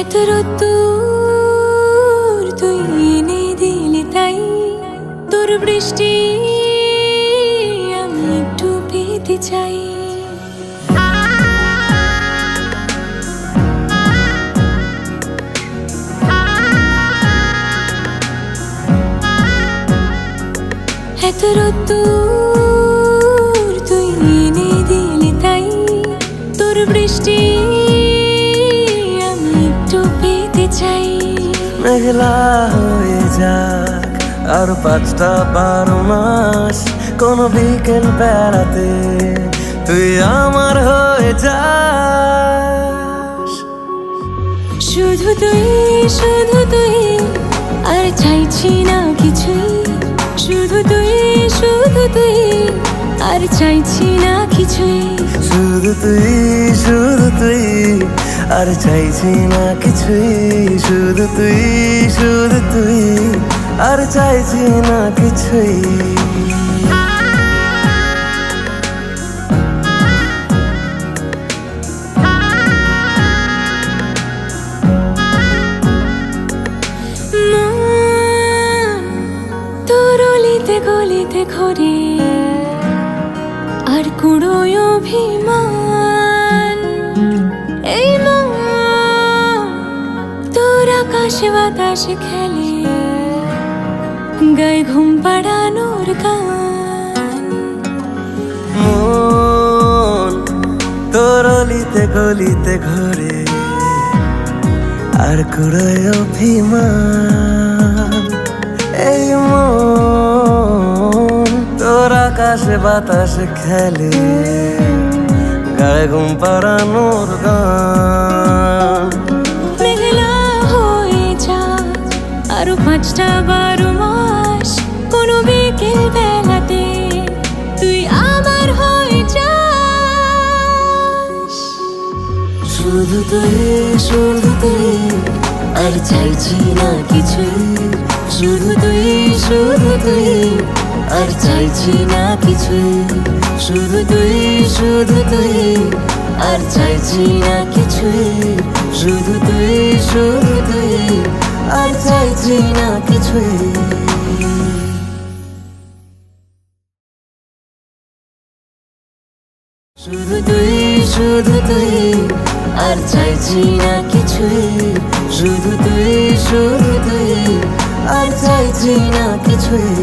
এত রোদ্দুর তুই এনে দিলি তাই তোর বৃষ্টি আমি একটু পেতে চাই। এত রোদ্দুর তুই এনে দিলি তাই তোর বৃষ্টি আমি একটু পেতে চাই। মেঘলা হয়ে যাক আর 5টা-12 মাস, কোনো বিকেল বেড়াতে তুই আমার হয়ে যাস। শুধু তুই আর চাইছি না কিছুই, শুধু তুই আর চাইছি না কিছুই, শুধু তুই আর চাইছি না কিছুই, শুধু তুই আর চাইছি না কিছুই। তোর অলিতে গলিতে ঘরে আর কুড়োয় অভিমান, এই মন তোর আকাশে বাতাসে খেলে গায়ে ঘুম পাড়ানোর গান। মন তোর অলিতে গলিতে ঘরে আর কুড়োয় অভিমান, এই মন তোর আকাশে বাতাসে খেলে গায়ে ঘুম পাড়ানোর গান। মেঘলা হয়ে যাক আরো 5টা-12 মাস, কোনো বিকেল বেলাতে তুই আমার হয়ে যাস। শুধু তুই আর চাইছি না কিছুই, শুধু তুই আর চাইছি না কিছুই, শুধু তুই আর চাইছি না কিছুই, শুধু তুই আর চাইছি না কিছুই। শুধু তুই আর চাইছি না কিছুই, শুধু তুই আর চাইছি না কিছুই।